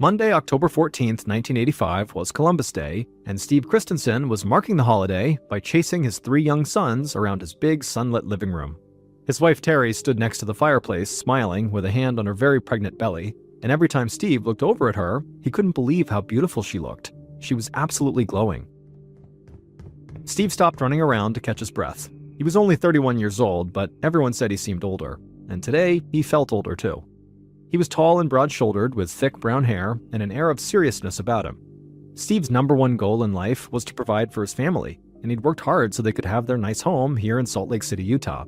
Monday, October 14th, 1985 was Columbus Day, and Steve Christensen was marking the holiday by chasing his 3 young sons around his big sunlit living room. His wife Terry stood next to the fireplace, smiling with a hand on her very pregnant belly, and every time Steve looked over at her, he couldn't believe how beautiful she looked. She was absolutely glowing. Steve stopped running around to catch his breath. He was only 31 years old, but everyone said he seemed older, and today he felt older too. He was tall and broad-shouldered with thick brown hair and an air of seriousness about him. Steve's number one goal in life was to provide for his family, and he'd worked hard so they could have their nice home here in Salt Lake City, Utah.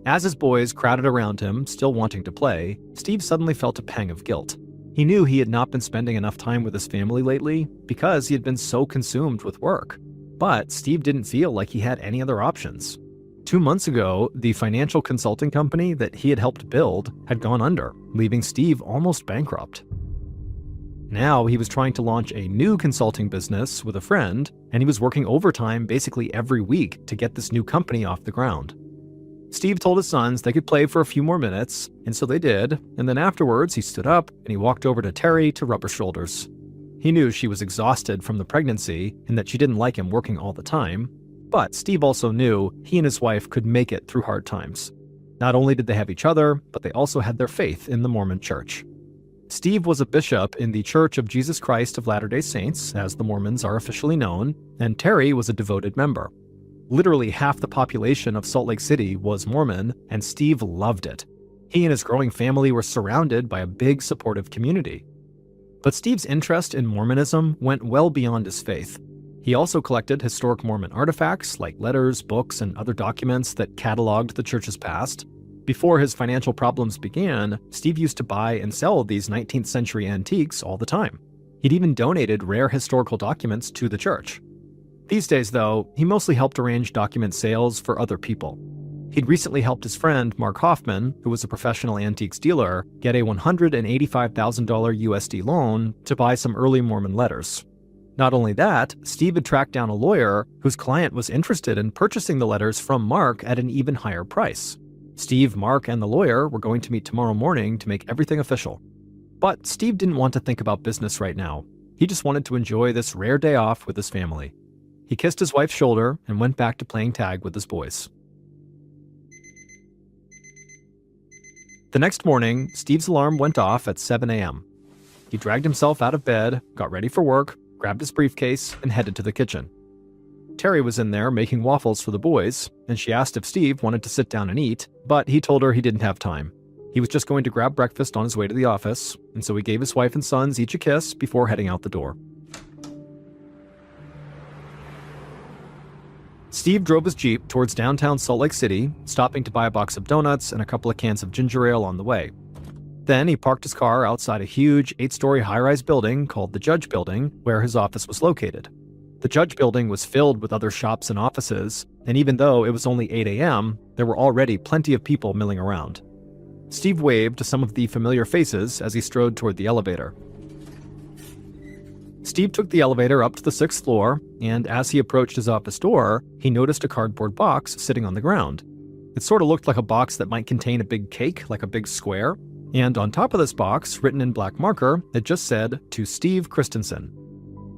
As his boys crowded around him, still wanting to play, Steve suddenly felt a pang of guilt. He knew he had not been spending enough time with his family lately because he had been so consumed with work. But Steve didn't feel like he had any other options. 2 months ago, the financial consulting company that he had helped build had gone under, leaving Steve almost bankrupt. Now he was trying to launch a new consulting business with a friend, and he was working overtime basically every week to get this new company off the ground. Steve told his sons they could play for a few more minutes, and so they did, and then afterwards he stood up and he walked over to Terry to rub her shoulders. He knew she was exhausted from the pregnancy and that she didn't like him working all the time, but Steve also knew he and his wife could make it through hard times. Not only did they have each other, but they also had their faith in the Mormon Church. Steve was a bishop in the Church of Jesus Christ of Latter-day Saints, as the Mormons are officially known, and Terry was a devoted member. Literally half the population of Salt Lake City was Mormon, and Steve loved it. He and his growing family were surrounded by a big supportive community. But Steve's interest in Mormonism went well beyond his faith. He also collected historic Mormon artifacts like letters, books, and other documents that cataloged the church's past. Before his financial problems began, Steve used to buy and sell these 19th century antiques all the time. He'd even donated rare historical documents to the church. These days, though, he mostly helped arrange document sales for other people. He'd recently helped his friend Mark Hoffman, who was a professional antiques dealer, get a $185,000 USD loan to buy some early Mormon letters. Not only that, Steve had tracked down a lawyer whose client was interested in purchasing the letters from Mark at an even higher price. Steve, Mark, and the lawyer were going to meet tomorrow morning to make everything official. But Steve didn't want to think about business right now. He just wanted to enjoy this rare day off with his family. He kissed his wife's shoulder and went back to playing tag with his boys. The next morning, Steve's alarm went off at 7 a.m. He dragged himself out of bed, got ready for work, grabbed his briefcase, and headed to the kitchen. Terry was in there making waffles for the boys, and she asked if Steve wanted to sit down and eat, but he told her he didn't have time. He was just going to grab breakfast on his way to the office, and so he gave his wife and sons each a kiss before heading out the door. Steve drove his Jeep towards downtown Salt Lake City, stopping to buy a box of donuts and a couple of cans of ginger ale on the way. Then he parked his car outside a huge 8-story high-rise building called the Judge Building, where his office was located. The Judge Building was filled with other shops and offices, and even though it was only 8 a.m., there were already plenty of people milling around. Steve waved to some of the familiar faces as he strode toward the elevator. Steve took the elevator up to the 6th floor, and as he approached his office door, he noticed a cardboard box sitting on the ground. It sort of looked like a box that might contain a big cake, like a big square, and on top of this box, written in black marker, it just said, "To Steve Christensen."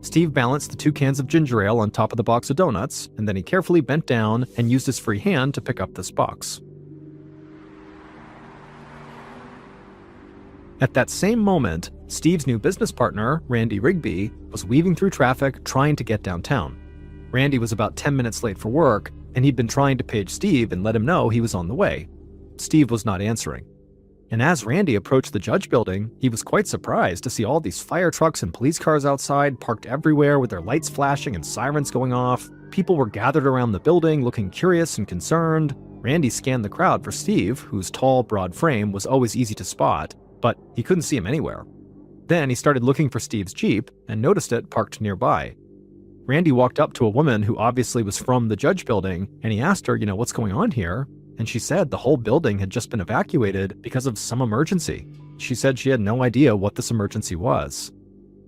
Steve balanced the 2 cans of ginger ale on top of the box of donuts, and then he carefully bent down and used his free hand to pick up this box. At that same moment, Steve's new business partner, Randy Rigby, was weaving through traffic trying to get downtown. Randy was about 10 minutes late for work, and he'd been trying to page Steve and let him know he was on the way. Steve was not answering. And as Randy approached the Judge Building, he was quite surprised to see all these fire trucks and police cars outside, parked everywhere with their lights flashing and sirens going off. People were gathered around the building, looking curious and concerned. Randy scanned the crowd for Steve, whose tall, broad frame was always easy to spot, but he couldn't see him anywhere. Then he started looking for Steve's Jeep and noticed it parked nearby. Randy walked up to a woman who obviously was from the Judge Building, and he asked her, what's going on here? And she said the whole building had just been evacuated because of some emergency. She said she had no idea what this emergency was.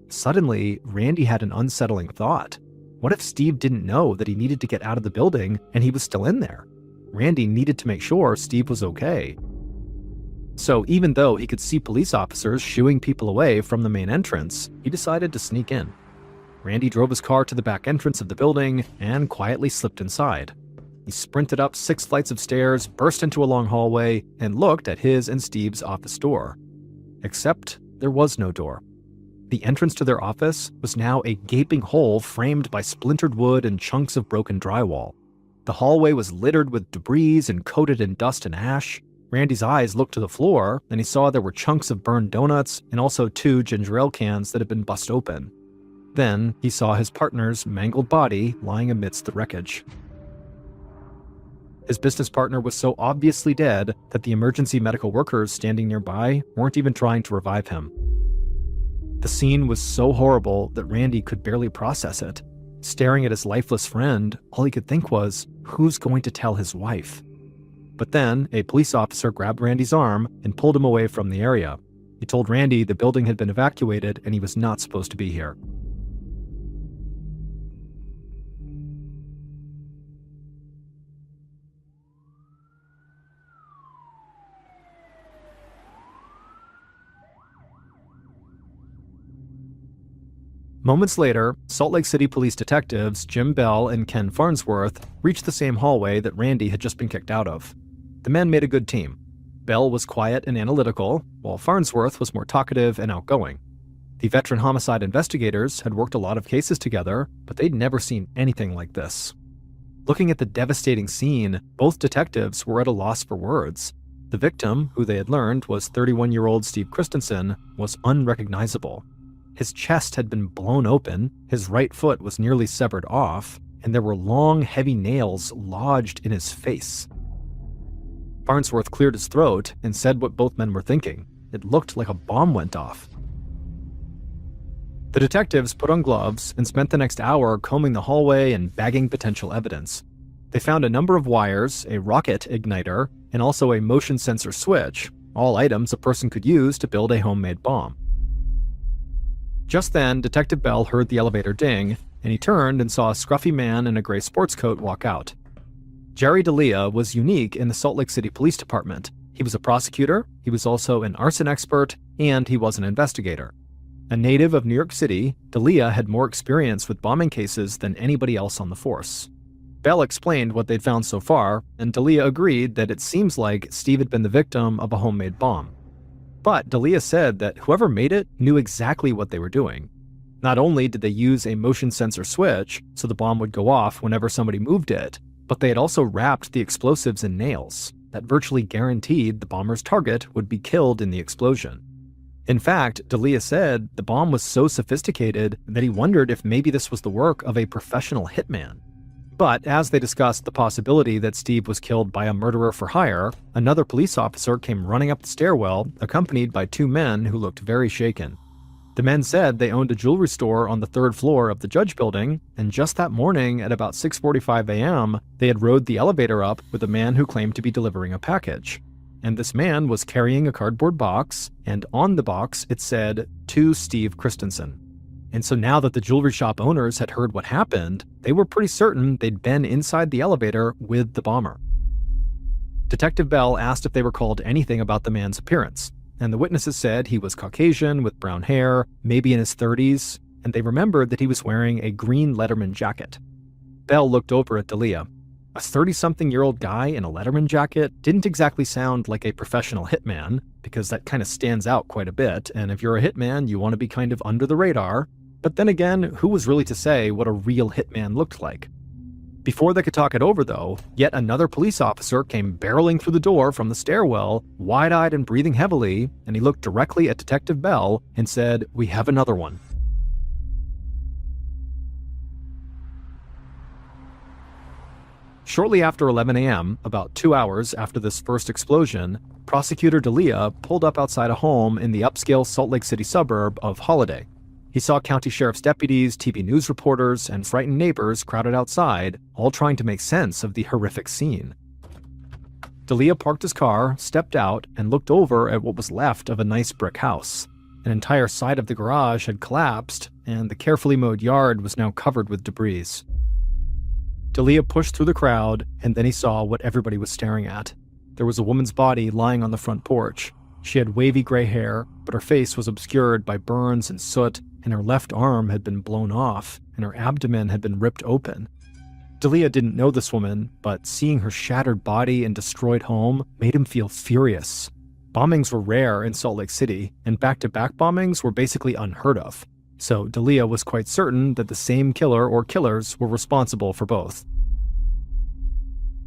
Suddenly, Randy had an unsettling thought. What if Steve didn't know that he needed to get out of the building and he was still in there? Randy needed to make sure Steve was okay. So even though he could see police officers shooing people away from the main entrance, he decided to sneak in. Randy drove his car to the back entrance of the building and quietly slipped inside. He sprinted up 6 flights of stairs, burst into a long hallway, and looked at his and Steve's office door. Except there was no door. The entrance to their office was now a gaping hole framed by splintered wood and chunks of broken drywall. The hallway was littered with debris and coated in dust and ash. Randy's eyes looked to the floor, and he saw there were chunks of burned donuts and also 2 ginger ale cans that had been bust open. Then he saw his partner's mangled body lying amidst the wreckage. His business partner was so obviously dead that the emergency medical workers standing nearby weren't even trying to revive him. The scene was so horrible that Randy could barely process it. Staring at his lifeless friend, all he could think was, who's going to tell his wife? But then, a police officer grabbed Randy's arm and pulled him away from the area. He told Randy the building had been evacuated and he was not supposed to be here. Moments later, Salt Lake City police detectives Jim Bell and Ken Farnsworth reached the same hallway that Randy had just been kicked out of. The men made a good team. Bell was quiet and analytical, while Farnsworth was more talkative and outgoing. The veteran homicide investigators had worked a lot of cases together, but they'd never seen anything like this. Looking at the devastating scene, both detectives were at a loss for words. The victim, who they had learned was 31-year-old Steve Christensen, was unrecognizable. His chest had been blown open, his right foot was nearly severed off, and there were long, heavy nails lodged in his face. Farnsworth cleared his throat and said what both men were thinking. It looked like a bomb went off. The detectives put on gloves and spent the next hour combing the hallway and bagging potential evidence. They found a number of wires, a rocket igniter, and also a motion sensor switch, all items a person could use to build a homemade bomb. Just then, Detective Bell heard the elevator ding, and he turned and saw a scruffy man in a gray sports coat walk out. Jerry D'Elia was unique in the Salt Lake City Police Department. He was a prosecutor, he was also an arson expert, and he was an investigator. A native of New York City, D'Elia had more experience with bombing cases than anybody else on the force. Bell explained what they'd found so far, and D'Elia agreed that it seems like Steve had been the victim of a homemade bomb. But D'Elia said that whoever made it knew exactly what they were doing. Not only did they use a motion sensor switch so the bomb would go off whenever somebody moved it, but they had also wrapped the explosives in nails that virtually guaranteed the bomber's target would be killed in the explosion. In fact, D'Elia said the bomb was so sophisticated that he wondered if maybe this was the work of a professional hitman. But as they discussed the possibility that Steve was killed by a murderer for hire, another police officer came running up the stairwell, accompanied by 2 men who looked very shaken. The men said they owned a jewelry store on the 3rd floor of the Judge Building, and just that morning at about 6:45 a.m., they had rode the elevator up with a man who claimed to be delivering a package. And this man was carrying a cardboard box, and on the box it said, "To Steve Christensen." And so now that the jewelry shop owners had heard what happened, they were pretty certain they'd been inside the elevator with the bomber. Detective Bell asked if they recalled anything about the man's appearance, and the witnesses said he was Caucasian with brown hair, maybe in his 30s, and they remembered that he was wearing a green Letterman jacket. Bell looked over at D'Elia. A 30-something-year-old guy in a Letterman jacket didn't exactly sound like a professional hitman, because that kind of stands out quite a bit, and if you're a hitman, you want to be kind of under the radar. But then again, who was really to say what a real hitman looked like? Before they could talk it over, though, yet another police officer came barreling through the door from the stairwell, wide-eyed and breathing heavily, and he looked directly at Detective Bell and said, "We have another one." Shortly after 11 a.m., about 2 hours after this first explosion, Prosecutor D'Elia pulled up outside a home in the upscale Salt Lake City suburb of Holiday. He saw county sheriff's deputies, TV news reporters, and frightened neighbors crowded outside, all trying to make sense of the horrific scene. D'Elia parked his car, stepped out, and looked over at what was left of a nice brick house. An entire side of the garage had collapsed, and the carefully mowed yard was now covered with debris. D'Elia pushed through the crowd, and then he saw what everybody was staring at. There was a woman's body lying on the front porch. She had wavy gray hair, but her face was obscured by burns and soot, and her left arm had been blown off, and her abdomen had been ripped open. D'Elia didn't know this woman, but seeing her shattered body and destroyed home made him feel furious. Bombings were rare in Salt Lake City, and back-to-back bombings were basically unheard of. So D'Elia was quite certain that the same killer or killers were responsible for both.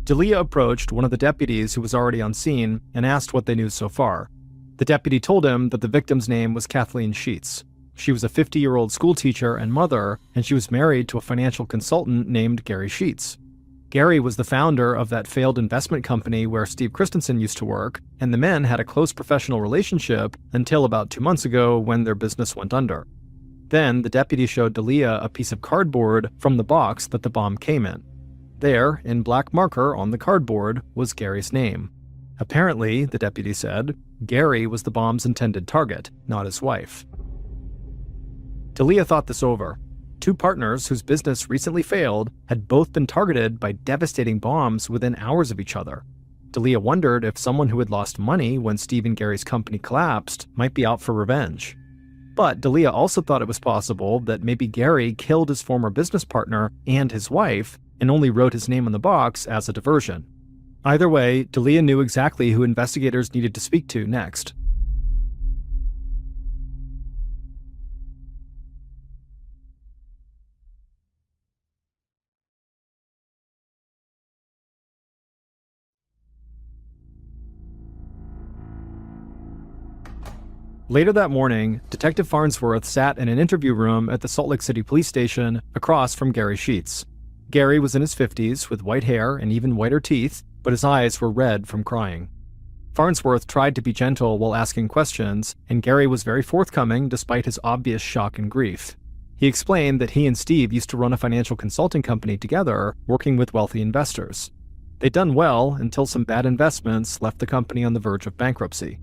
D'Elia approached one of the deputies who was already on scene and asked what they knew so far. The deputy told him that the victim's name was Kathleen Sheets. She was a 50-year-old schoolteacher and mother, and she was married to a financial consultant named Gary Sheets. Gary was the founder of that failed investment company where Steve Christensen used to work, and the men had a close professional relationship until about 2 months ago when their business went under. Then, the deputy showed D'Elia a piece of cardboard from the box that the bomb came in. There, in black marker on the cardboard, was Gary's name. Apparently, the deputy said, Gary was the bomb's intended target, not his wife. D'Elia thought this over. Two partners whose business recently failed had both been targeted by devastating bombs within hours of each other. D'Elia wondered if someone who had lost money when Steve and Gary's company collapsed might be out for revenge. But D'Elia also thought it was possible that maybe Gary killed his former business partner and his wife and only wrote his name on the box as a diversion. Either way, D'Elia knew exactly who investigators needed to speak to next. Later that morning, Detective Farnsworth sat in an interview room at the Salt Lake City police station across from Gary Sheets. Gary was in his 50s with white hair and even whiter teeth, but his eyes were red from crying. Farnsworth tried to be gentle while asking questions, and Gary was very forthcoming despite his obvious shock and grief. He explained that he and Steve used to run a financial consulting company together, working with wealthy investors. They'd done well until some bad investments left the company on the verge of bankruptcy.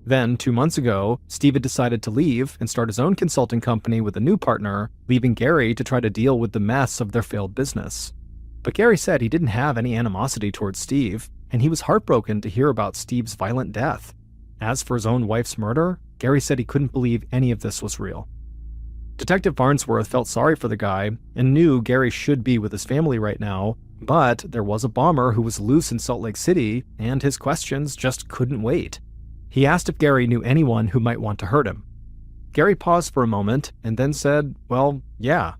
Then, 2 months ago, Steve had decided to leave and start his own consulting company with a new partner, leaving Gary to try to deal with the mess of their failed business. But Gary said he didn't have any animosity towards Steve, and he was heartbroken to hear about Steve's violent death. As for his own wife's murder, Gary said he couldn't believe any of this was real. Detective Farnsworth felt sorry for the guy and knew Gary should be with his family right now, but there was a bomber who was loose in Salt Lake City, and his questions just couldn't wait. He asked if Gary knew anyone who might want to hurt him. Gary paused for a moment and then said, well, yeah.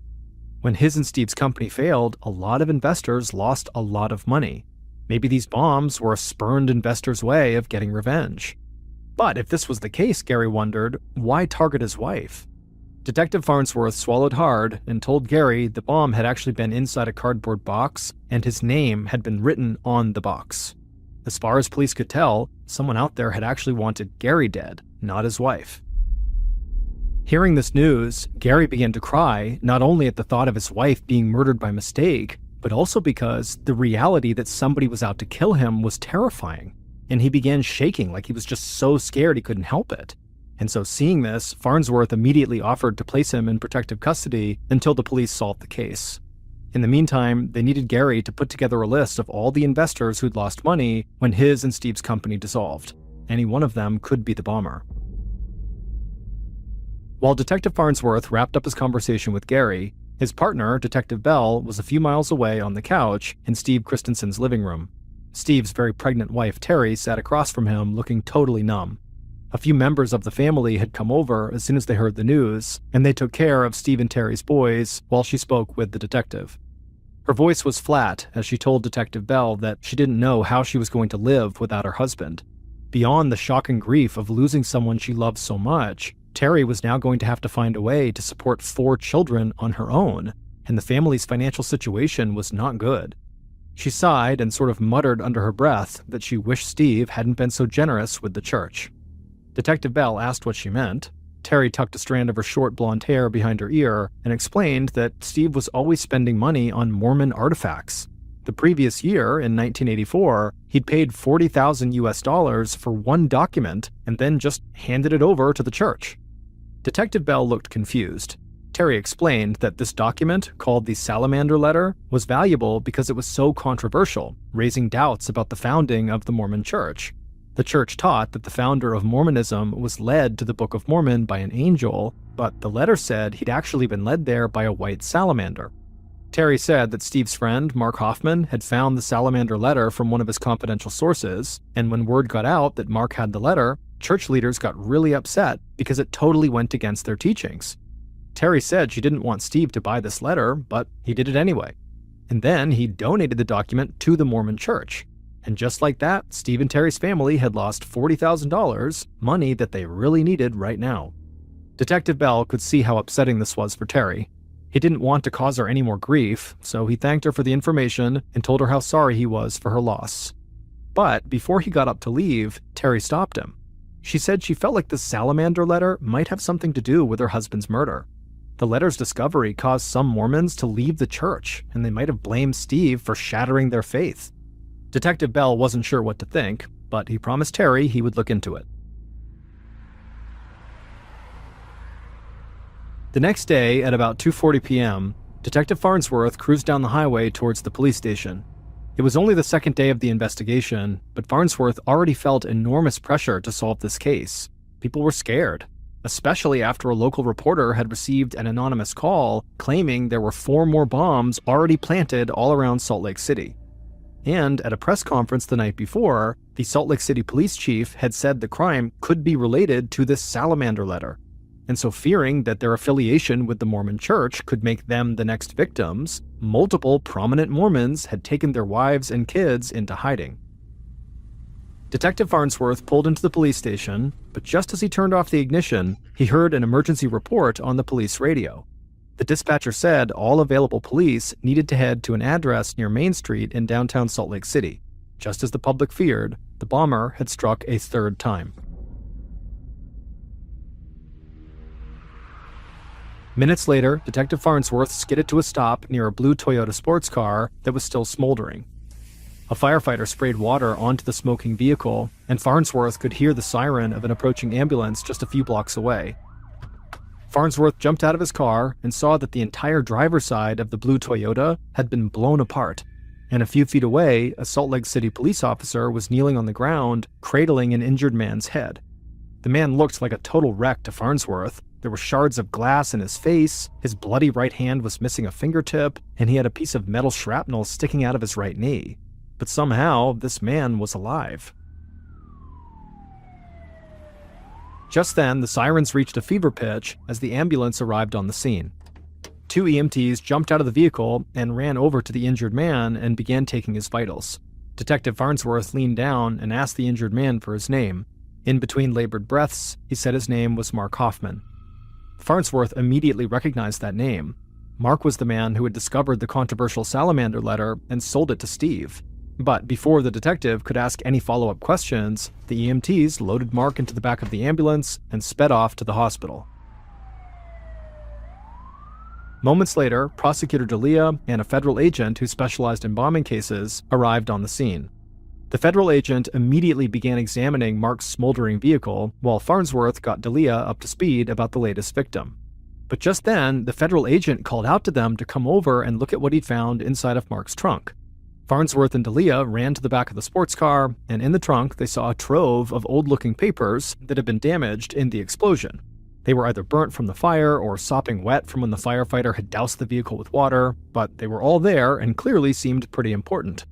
When his and Steve's company failed, a lot of investors lost a lot of money. Maybe these bombs were a spurned investor's way of getting revenge. But if this was the case, Gary wondered, why target his wife? Detective Farnsworth swallowed hard and told Gary the bomb had actually been inside a cardboard box and his name had been written on the box. As far as police could tell, someone out there had actually wanted Gary dead, not his wife. Hearing this news, Gary began to cry, not only at the thought of his wife being murdered by mistake, but also because the reality that somebody was out to kill him was terrifying, and he began shaking like he was just so scared he couldn't help it. And so seeing this, Farnsworth immediately offered to place him in protective custody until the police solved the case. In the meantime, they needed Gary to put together a list of all the investors who'd lost money when his and Steve's company dissolved. Any one of them could be the bomber. While Detective Farnsworth wrapped up his conversation with Gary, his partner, Detective Bell, was a few miles away on the couch in Steve Christensen's living room. Steve's very pregnant wife, Terry, sat across from him looking totally numb. A few members of the family had come over as soon as they heard the news, and they took care of Steve and Terry's boys while she spoke with the detective. Her voice was flat as she told Detective Bell that she didn't know how she was going to live without her husband. Beyond the shock and grief of losing someone she loved so much, Terry was now going to have to find a way to support 4 children on her own, and the family's financial situation was not good. She sighed and sort of muttered under her breath that she wished Steve hadn't been so generous with the church. Detective Bell asked what she meant. Terry tucked a strand of her short blonde hair behind her ear and explained that Steve was always spending money on Mormon artifacts. The previous year, in 1984, he'd paid $40,000 for one document and then just handed it over to the church. Detective Bell looked confused. Terry explained that this document, called the Salamander Letter, was valuable because it was so controversial, raising doubts about the founding of the Mormon Church. The church taught that the founder of Mormonism was led to the Book of Mormon by an angel, but the letter said he'd actually been led there by a white salamander. Terry said that Steve's friend, Mark Hoffman, had found the salamander letter from one of his confidential sources, and when word got out that Mark had the letter, church leaders got really upset because it totally went against their teachings. Terry said she didn't want Steve to buy this letter, but he did it anyway. And then he donated the document to the Mormon church. And just like that, Steve and Terry's family had lost $40,000, money that they really needed right now. Detective Bell could see how upsetting this was for Terry. He didn't want to cause her any more grief, so he thanked her for the information and told her how sorry he was for her loss. But before he got up to leave, Terry stopped him. She said she felt like the salamander letter might have something to do with her husband's murder. The letter's discovery caused some Mormons to leave the church, and they might have blamed Steve for shattering their faith. Detective Bell wasn't sure what to think, but he promised Terry he would look into it. The next day, at about 2:40 p.m., Detective Farnsworth cruised down the highway towards the police station. It was only the second day of the investigation, but Farnsworth already felt enormous pressure to solve this case. People were scared, especially after a local reporter had received an anonymous call claiming there were 4 more bombs already planted all around Salt Lake City. And at a press conference the night before, the Salt Lake City police chief had said the crime could be related to this salamander letter. And so, fearing that their affiliation with the Mormon church could make them the next victims, multiple prominent Mormons had taken their wives and kids into hiding. Detective Farnsworth pulled into the police station, but just as he turned off the ignition, he heard an emergency report on the police radio. The dispatcher said all available police needed to head to an address near Main Street in downtown Salt Lake City. Just as the public feared, the bomber had struck a 3rd time. Minutes later, Detective Farnsworth skidded to a stop near a blue Toyota sports car that was still smoldering. A firefighter sprayed water onto the smoking vehicle, and Farnsworth could hear the siren of an approaching ambulance just a few blocks away. Farnsworth jumped out of his car and saw that the entire driver's side of the blue Toyota had been blown apart, and a few feet away, a Salt Lake City police officer was kneeling on the ground, cradling an injured man's head. The man looked like a total wreck to Farnsworth. There were shards of glass in his face, his bloody right hand was missing a fingertip, and he had a piece of metal shrapnel sticking out of his right knee. But somehow, this man was alive. Just then, the sirens reached a fever pitch as the ambulance arrived on the scene. 2 EMTs jumped out of the vehicle and ran over to the injured man and began taking his vitals. Detective Farnsworth leaned down and asked the injured man for his name. In between labored breaths, he said his name was Mark Hoffman. Farnsworth immediately recognized that name. Mark was the man who had discovered the controversial salamander letter and sold it to Steve. But before the detective could ask any follow-up questions, the EMTs loaded Mark into the back of the ambulance and sped off to the hospital. Moments later, Prosecutor D'Elia and a federal agent who specialized in bombing cases arrived on the scene. The federal agent immediately began examining Mark's smoldering vehicle, while Farnsworth got D'Elia up to speed about the latest victim. But just then, the federal agent called out to them to come over and look at what he'd found inside of Mark's trunk. Farnsworth and D'Elia ran to the back of the sports car, and in the trunk they saw a trove of old-looking papers that had been damaged in the explosion. They were either burnt from the fire or sopping wet from when the firefighter had doused the vehicle with water, but they were all there and clearly seemed pretty important.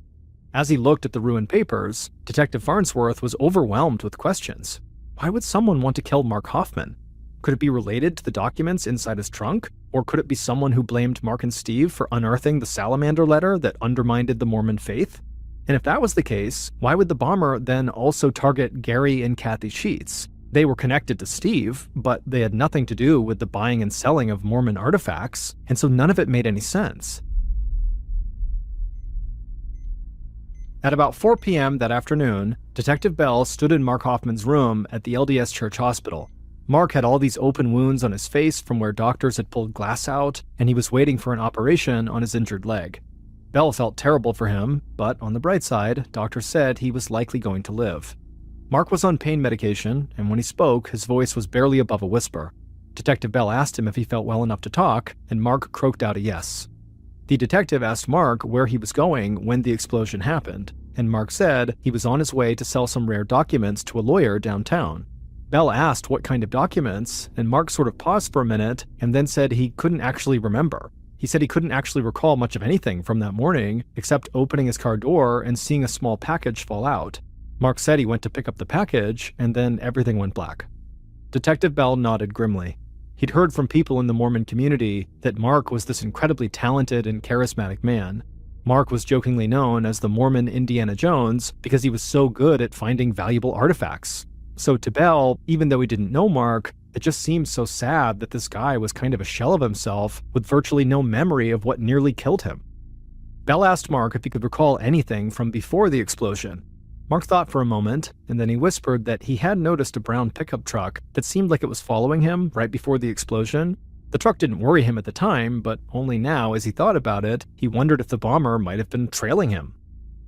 As he looked at the ruined papers, Detective Farnsworth was overwhelmed with questions. Why would someone want to kill Mark Hoffman? Could it be related to the documents inside his trunk? Or could it be someone who blamed Mark and Steve for unearthing the salamander letter that undermined the Mormon faith? And if that was the case, why would the bomber then also target Gary and Kathy Sheets? They were connected to Steve, but they had nothing to do with the buying and selling of Mormon artifacts, and so none of it made any sense. At about 4 p.m. that afternoon, Detective Bell stood in Mark Hoffman's room at the LDS Church Hospital. Mark had all these open wounds on his face from where doctors had pulled glass out, and he was waiting for an operation on his injured leg. Bell felt terrible for him, but on the bright side, doctors said he was likely going to live. Mark was on pain medication, and when he spoke, his voice was barely above a whisper. Detective Bell asked him if he felt well enough to talk, and Mark croaked out a yes. The detective asked Mark where he was going when the explosion happened, and Mark said he was on his way to sell some rare documents to a lawyer downtown. Bell asked what kind of documents, and Mark sort of paused for a minute and then said he couldn't actually remember. He said he couldn't actually recall much of anything from that morning except opening his car door and seeing a small package fall out. Mark said he went to pick up the package, and then everything went black. Detective Bell nodded grimly. He'd heard from people in the Mormon community that Mark was this incredibly talented and charismatic man. Mark was jokingly known as the Mormon Indiana Jones because he was so good at finding valuable artifacts. So to Bell, even though he didn't know Mark, it just seemed so sad that this guy was kind of a shell of himself with virtually no memory of what nearly killed him. Bell asked Mark if he could recall anything from before the explosion. Mark thought for a moment, and then he whispered that he had noticed a brown pickup truck that seemed like it was following him right before the explosion. The truck didn't worry him at the time, but only now, as he thought about it, he wondered if the bomber might have been trailing him.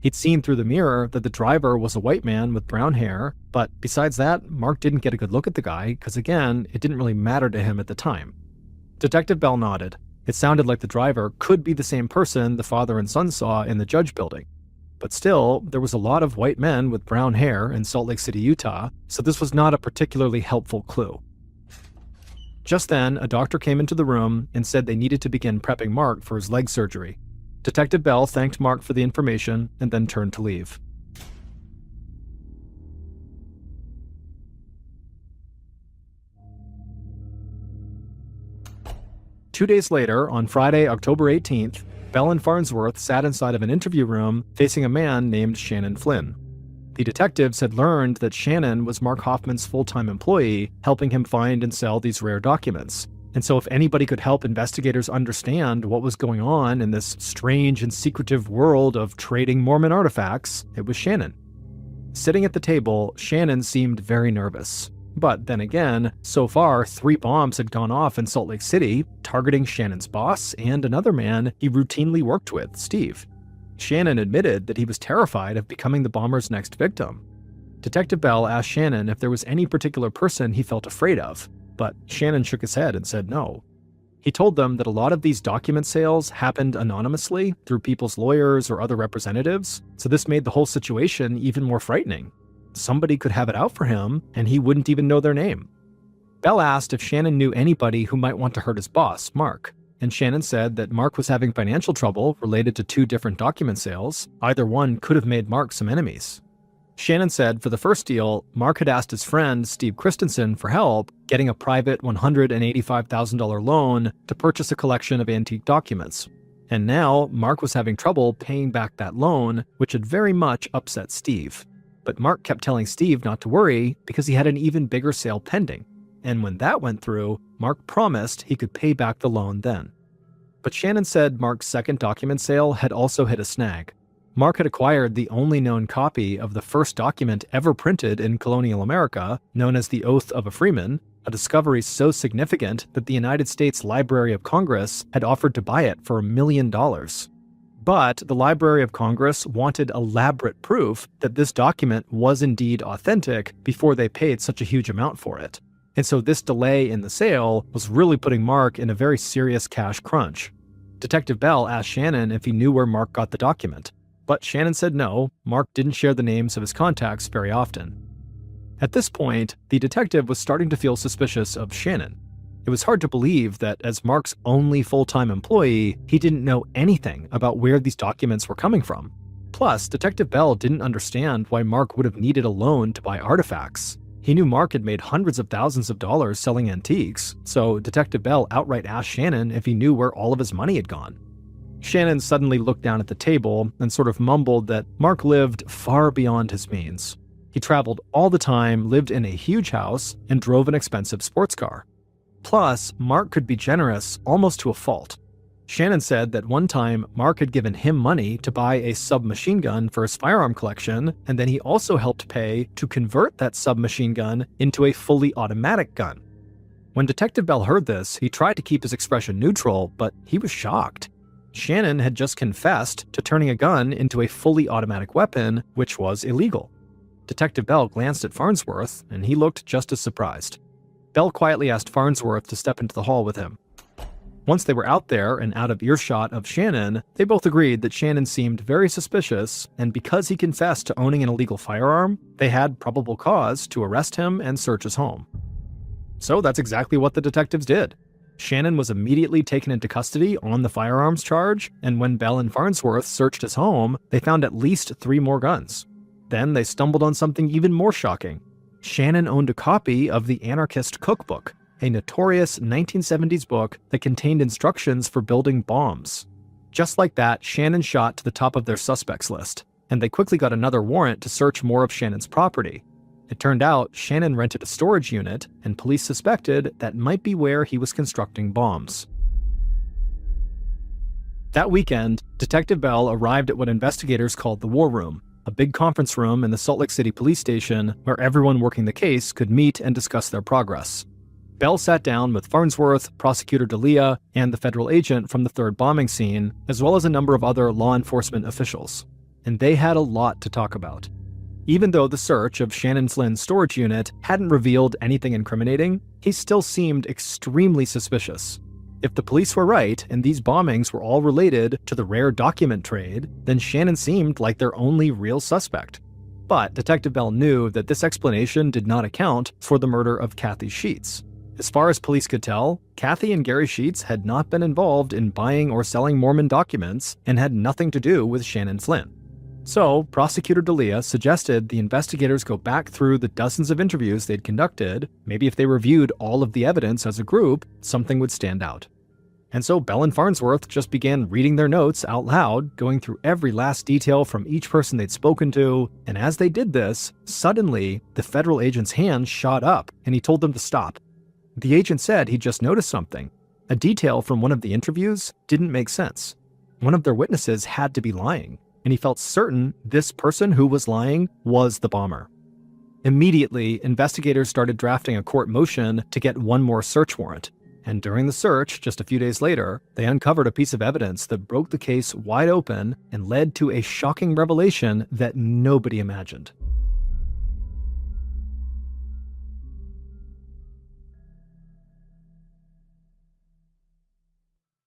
He'd seen through the mirror that the driver was a white man with brown hair, but besides that, Mark didn't get a good look at the guy because, again, it didn't really matter to him at the time. Detective Bell nodded. It sounded like the driver could be the same person the father and son saw in the Judge building. But still, there was a lot of white men with brown hair in Salt Lake City, Utah, so this was not a particularly helpful clue. Just then, a doctor came into the room and said they needed to begin prepping Mark for his leg surgery. Detective Bell thanked Mark for the information and then turned to leave. Two days later, on Friday, October 18th, Bell and Farnsworth sat inside of an interview room facing a man named Shannon Flynn. The detectives had learned that Shannon was Mark Hoffman's full-time employee, helping him find and sell these rare documents. And so if anybody could help investigators understand what was going on in this strange and secretive world of trading Mormon artifacts, it was Shannon. Sitting at the table, Shannon seemed very nervous. But then again, so far 3 bombs had gone off in Salt Lake City, targeting Shannon's boss and another man he routinely worked with, Steve. Shannon admitted that he was terrified of becoming the bomber's next victim. Detective Bell asked Shannon if there was any particular person he felt afraid of, but Shannon shook his head and said no. He told them that a lot of these document sales happened anonymously through people's lawyers or other representatives, so this made the whole situation even more frightening. Somebody could have it out for him, and he wouldn't even know their name. Bell asked if Shannon knew anybody who might want to hurt his boss, Mark, and Shannon said that Mark was having financial trouble related to 2 different document sales. Either one could have made Mark some enemies. Shannon said for the first deal, Mark had asked his friend Steve Christensen for help getting a private $185,000 loan to purchase a collection of antique documents. And now, Mark was having trouble paying back that loan, which had very much upset Steve. But Mark kept telling Steve not to worry because he had an even bigger sale pending. And when that went through, Mark promised he could pay back the loan then. But Shannon said Mark's second document sale had also hit a snag. Mark had acquired the only known copy of the first document ever printed in colonial America, known as the Oath of a Freeman, a discovery so significant that the United States Library of Congress had offered to buy it for $1 million. But the Library of Congress wanted elaborate proof that this document was indeed authentic before they paid such a huge amount for it. And so this delay in the sale was really putting Mark in a very serious cash crunch. Detective Bell asked Shannon if he knew where Mark got the document. But Shannon said no, Mark didn't share the names of his contacts very often. At this point, the detective was starting to feel suspicious of Shannon. It was hard to believe that as Mark's only full-time employee, he didn't know anything about where these documents were coming from. Plus, Detective Bell didn't understand why Mark would have needed a loan to buy artifacts. He knew Mark had made hundreds of thousands of dollars selling antiques, so Detective Bell outright asked Shannon if he knew where all of his money had gone. Shannon suddenly looked down at the table and sort of mumbled that Mark lived far beyond his means. He traveled all the time, lived in a huge house, and drove an expensive sports car. Plus, Mark could be generous almost to a fault. Shannon said that one time Mark had given him money to buy a submachine gun for his firearm collection, and then he also helped pay to convert that submachine gun into a fully automatic gun. When Detective Bell heard this, he tried to keep his expression neutral, but he was shocked. Shannon had just confessed to turning a gun into a fully automatic weapon, which was illegal. Detective Bell glanced at Farnsworth, and he looked just as surprised. Bell quietly asked Farnsworth to step into the hall with him. Once they were out there and out of earshot of Shannon, they both agreed that Shannon seemed very suspicious, and because he confessed to owning an illegal firearm, they had probable cause to arrest him and search his home. So that's exactly what the detectives did. Shannon was immediately taken into custody on the firearms charge, and when Bell and Farnsworth searched his home, they found at least 3 more guns. Then they stumbled on something even more shocking. Shannon owned a copy of the Anarchist Cookbook, a notorious 1970s book that contained instructions for building bombs. Just like that, Shannon shot to the top of their suspects list, and they quickly got another warrant to search more of Shannon's property. It turned out Shannon rented a storage unit, and police suspected that might be where he was constructing bombs. That weekend, Detective Bell arrived at what investigators called the War Room, a big conference room in the Salt Lake City police station where everyone working the case could meet and discuss their progress. Bell sat down with Farnsworth, Prosecutor D'Elia, and the federal agent from the 3rd bombing scene, as well as a number of other law enforcement officials. And they had a lot to talk about. Even though the search of Shannon Flynn's storage unit hadn't revealed anything incriminating, he still seemed extremely suspicious. If the police were right, and these bombings were all related to the rare document trade, then Shannon seemed like their only real suspect. But Detective Bell knew that this explanation did not account for the murder of Kathy Sheets. As far as police could tell, Kathy and Gary Sheets had not been involved in buying or selling Mormon documents and had nothing to do with Shannon Flynn. So, Prosecutor D'Elia suggested the investigators go back through the dozens of interviews they'd conducted. Maybe if they reviewed all of the evidence as a group, something would stand out. And so Bell and Farnsworth just began reading their notes out loud, going through every last detail from each person they'd spoken to, and as they did this, suddenly, the federal agent's hand shot up, and he told them to stop. The agent said he just noticed something. A detail from one of the interviews didn't make sense. One of their witnesses had to be lying, and he felt certain this person who was lying was the bomber. Immediately, investigators started drafting a court motion to get one more search warrant. And during the search, just a few days later, they uncovered a piece of evidence that broke the case wide open and led to a shocking revelation that nobody imagined.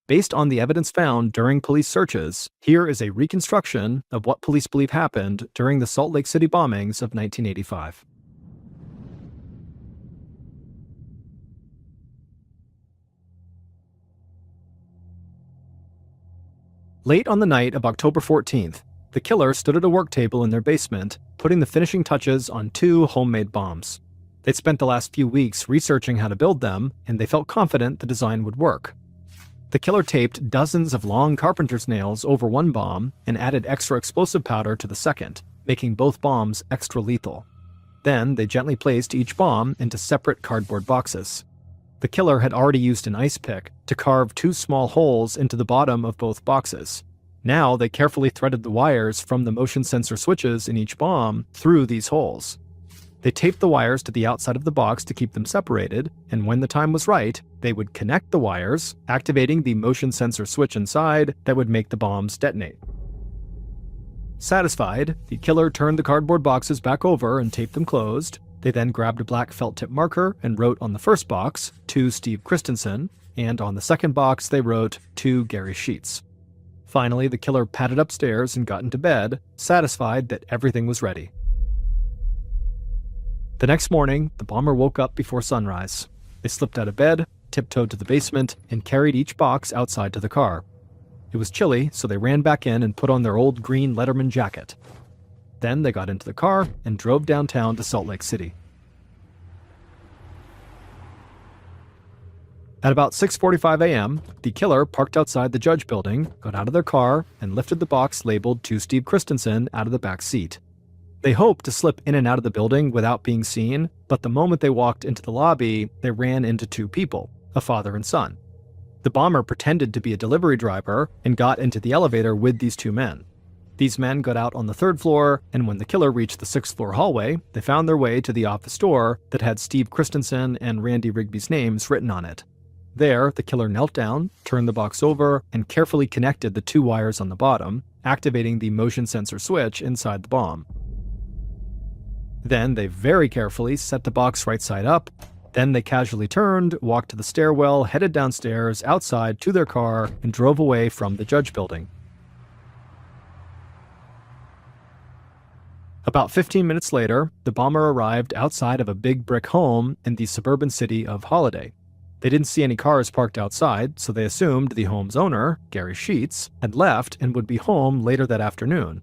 Based on the evidence found during police searches, here is a reconstruction of what police believe happened during the Salt Lake City bombings of 1985. Late on the night of October 14th, the killer stood at a work table in their basement, putting the finishing touches on 2 homemade bombs. They'd spent the last few weeks researching how to build them, and they felt confident the design would work. The killer taped dozens of long carpenter's nails over one bomb and added extra explosive powder to the second, making both bombs extra lethal. Then they gently placed each bomb into separate cardboard boxes. The killer had already used an ice pick to carve 2 small holes into the bottom of both boxes. Now they carefully threaded the wires from the motion sensor switches in each bomb through these holes. They taped the wires to the outside of the box to keep them separated, and when the time was right, they would connect the wires, activating the motion sensor switch inside that would make the bombs detonate. Satisfied, the killer turned the cardboard boxes back over and taped them closed. They then grabbed a black felt tip marker and wrote on the first box, "To Steve Christensen," and on the second box they wrote, "To Gary Sheets." Finally, the killer padded upstairs and got into bed, satisfied that everything was ready. The next morning, the bomber woke up before sunrise. They slipped out of bed, tiptoed to the basement, and carried each box outside to the car. It was chilly, so they ran back in and put on their old green letterman jacket. Then they got into the car and drove downtown to Salt Lake City. At about 6:45 a.m., the killer parked outside the judge building, got out of their car, and lifted the box labeled "To Steve Christensen" out of the back seat. They hoped to slip in and out of the building without being seen, but the moment they walked into the lobby, they ran into 2 people, a father and son. The bomber pretended to be a delivery driver and got into the elevator with these 2 men. These men got out on the 3rd floor, and when the killer reached the 6th floor hallway, they found their way to the office door that had Steve Christensen and Randy Rigby's names written on it. There, the killer knelt down, turned the box over, and carefully connected the 2 wires on the bottom, activating the motion sensor switch inside the bomb. Then they very carefully set the box right side up, Then they casually turned, walked to the stairwell, headed downstairs, outside, to their car, and drove away from the Judge Building. About 15 minutes later, the bomber arrived outside of a big brick home in the suburban city of Holiday. They didn't see any cars parked outside, so they assumed the home's owner, Gary Sheets, had left and would be home later that afternoon.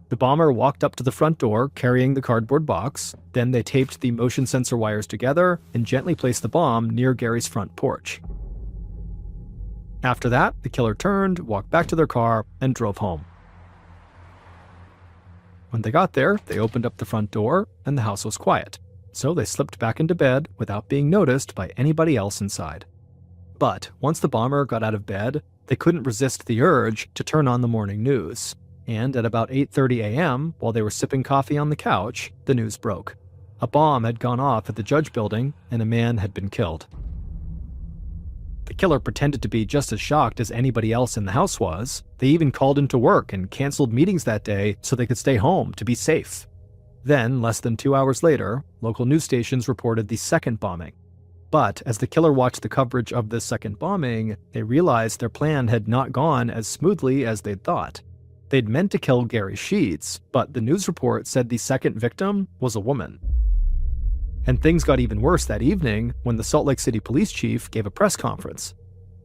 The bomber walked up to the front door carrying the cardboard box, then they taped the motion sensor wires together and gently placed the bomb near Gary's front porch. After that, the killer turned, walked back to their car, and drove home. When they got there, they opened up the front door, and the house was quiet, so they slipped back into bed without being noticed by anybody else inside. But once the bomber got out of bed, they couldn't resist the urge to turn on the morning news. And at about 8:30 a.m., while they were sipping coffee on the couch, the news broke. A bomb had gone off at the Judge Building, and a man had been killed. The killer pretended to be just as shocked as anybody else in the house was. They even called into work and canceled meetings that day so they could stay home to be safe. Then, less than 2 hours later, local news stations reported the second bombing. But as the killer watched the coverage of this second bombing, they realized their plan had not gone as smoothly as they'd thought. They'd meant to kill Gary Sheets, but the news report said the second victim was a woman. And things got even worse that evening when the Salt Lake City police chief gave a press conference.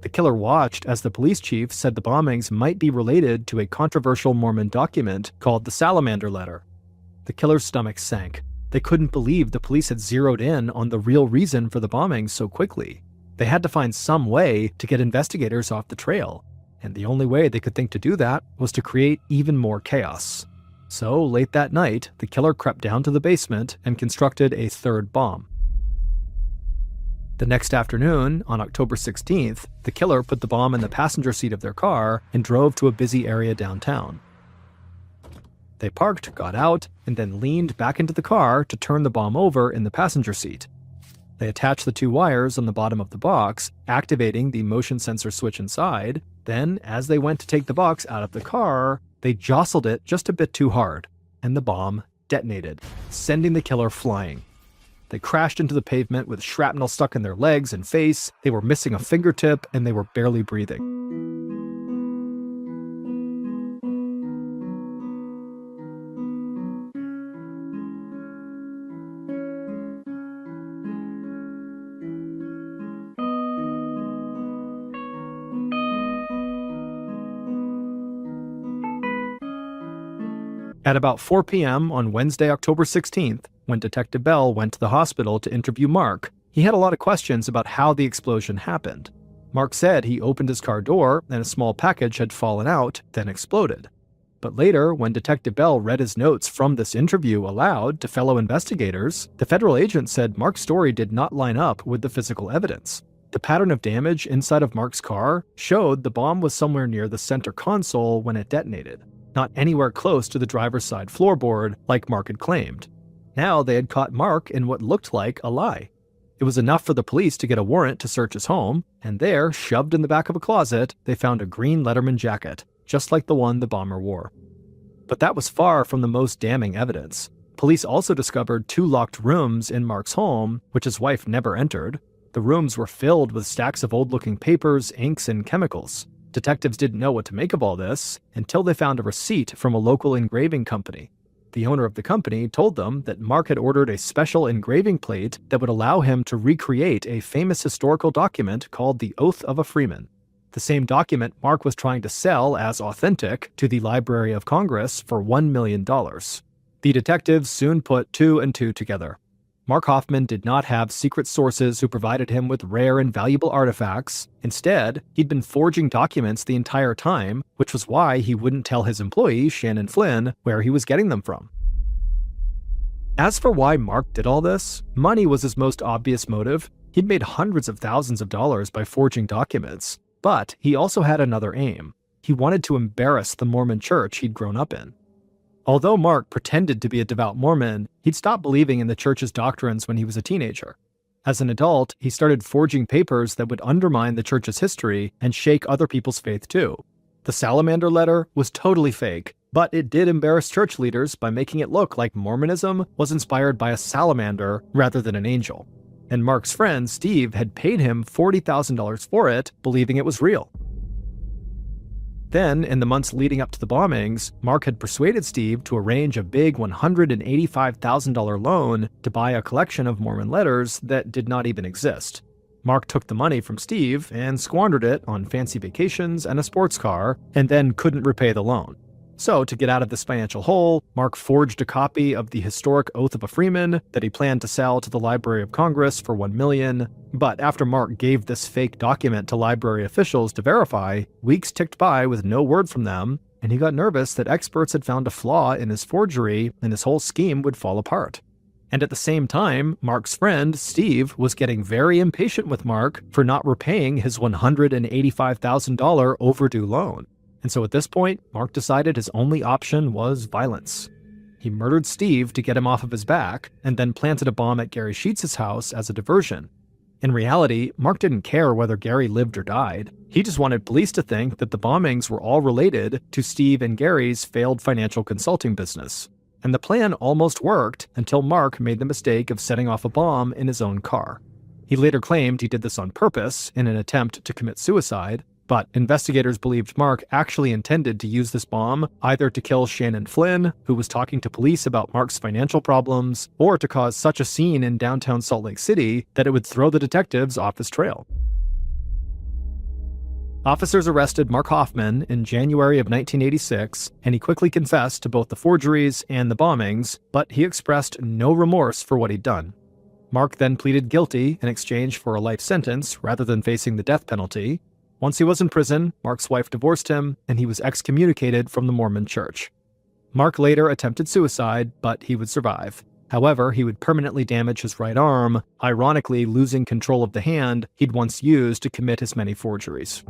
The killer watched as the police chief said the bombings might be related to a controversial Mormon document called the Salamander Letter. The killer's stomach sank. They couldn't believe the police had zeroed in on the real reason for the bombings so quickly. They had to find some way to get investigators off the trail, and the only way they could think to do that was to create even more chaos. So, late that night, the killer crept down to the basement and constructed a third bomb. The next afternoon, on October 16th, the killer put the bomb in the passenger seat of their car and drove to a busy area downtown. They parked, got out, and then leaned back into the car to turn the bomb over in the passenger seat. They attached the 2 wires on the bottom of the box, activating the motion sensor switch inside. Then, as they went to take the box out of the car, they jostled it just a bit too hard, and the bomb detonated, sending the killer flying. They crashed into the pavement with shrapnel stuck in their legs and face. They were missing a fingertip, and they were barely breathing. At about 4 p.m. on Wednesday, October 16th, when Detective Bell went to the hospital to interview Mark, he had a lot of questions about how the explosion happened. Mark said he opened his car door and a small package had fallen out, then exploded. But later, when Detective Bell read his notes from this interview aloud to fellow investigators, the federal agent said Mark's story did not line up with the physical evidence. The pattern of damage inside of Mark's car showed the bomb was somewhere near the center console when it detonated, not anywhere close to the driver's side floorboard like Mark had claimed. Now they had caught Mark in what looked like a lie. It was enough for the police to get a warrant to search his home, and there, shoved in the back of a closet, they found a green letterman jacket, just like the one the bomber wore. But that was far from the most damning evidence. Police also discovered 2 locked rooms in Mark's home, which his wife never entered. The rooms were filled with stacks of old-looking papers, inks, and chemicals. Detectives didn't know what to make of all this until they found a receipt from a local engraving company. The owner of the company told them that Mark had ordered a special engraving plate that would allow him to recreate a famous historical document called the Oath of a Freeman, the same document Mark was trying to sell as authentic to the Library of Congress for $1 million. The detectives soon put 2 and 2 together. Mark Hoffman did not have secret sources who provided him with rare and valuable artifacts. Instead, he'd been forging documents the entire time, which was why he wouldn't tell his employee, Shannon Flynn, where he was getting them from. As for why Mark did all this, money was his most obvious motive. He'd made hundreds of thousands of dollars by forging documents. But he also had another aim. He wanted to embarrass the Mormon church he'd grown up in. Although Mark pretended to be a devout Mormon, he'd stopped believing in the church's doctrines when he was a teenager. As an adult, he started forging papers that would undermine the church's history and shake other people's faith too. The Salamander Letter was totally fake, but it did embarrass church leaders by making it look like Mormonism was inspired by a salamander rather than an angel. and Mark's friend Steve had paid him $40,000 for it, believing it was real. Then, in the months leading up to the bombings, Mark had persuaded Steve to arrange a big $185,000 loan to buy a collection of Mormon letters that did not even exist. Mark took the money from Steve and squandered it on fancy vacations and a sports car, and then couldn't repay the loan. So, to get out of this financial hole, Mark forged a copy of the historic Oath of a Freeman that he planned to sell to the Library of Congress for $1 million. But after Mark gave this fake document to library officials to verify, weeks ticked by with no word from them, and he got nervous that experts had found a flaw in his forgery and his whole scheme would fall apart. And at the same time, Mark's friend, Steve, was getting very impatient with Mark for not repaying his $185,000 overdue loan. And so at this point, Mark decided his only option was violence. He murdered Steve to get him off of his back, and then planted a bomb at Gary Sheets' house as a diversion. In reality, Mark didn't care whether Gary lived or died. He just wanted police to think that the bombings were all related to Steve and Gary's failed financial consulting business. And the plan almost worked until Mark made the mistake of setting off a bomb in his own car. He later claimed he did this on purpose in an attempt to commit suicide, but investigators believed Mark actually intended to use this bomb either to kill Shannon Flynn, who was talking to police about Mark's financial problems, or to cause such a scene in downtown Salt Lake City that it would throw the detectives off his trail. Officers arrested Mark Hoffman in January of 1986, and he quickly confessed to both the forgeries and the bombings, but he expressed no remorse for what he'd done. Mark then pleaded guilty in exchange for a life sentence rather than facing the death penalty. Once he was in prison, Mark's wife divorced him, and he was excommunicated from the Mormon Church. Mark later attempted suicide, but he would survive. However, he would permanently damage his right arm, ironically losing control of the hand he'd once used to commit his many forgeries.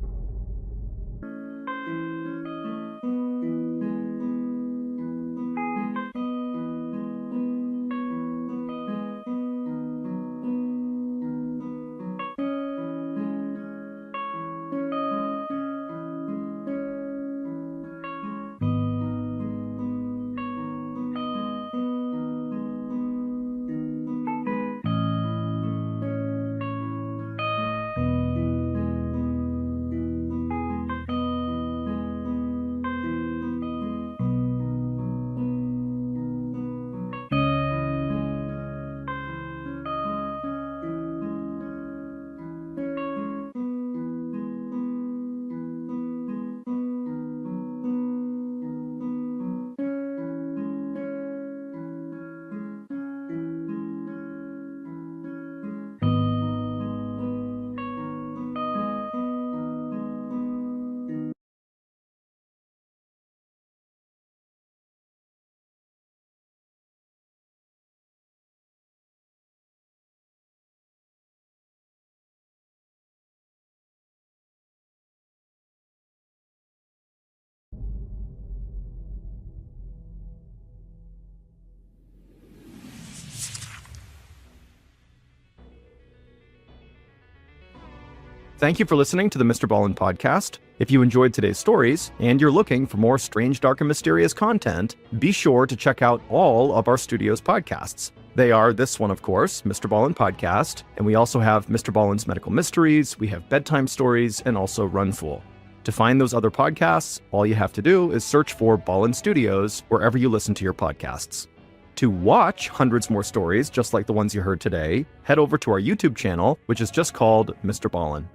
Thank you for listening to the MrBallen podcast. If you enjoyed today's stories, and you're looking for more strange, dark, and mysterious content, be sure to check out all of our studio's podcasts. They are this one, of course, MrBallen Podcast, and we also have Mr. Ballen's Medical Mysteries, we have Bedtime Stories, and also Run Fool. To find those other podcasts, all you have to do is search for Ballen Studios wherever you listen to your podcasts. To watch hundreds more stories just like the ones you heard today, head over to our YouTube channel, which is just called Mr. Ballen.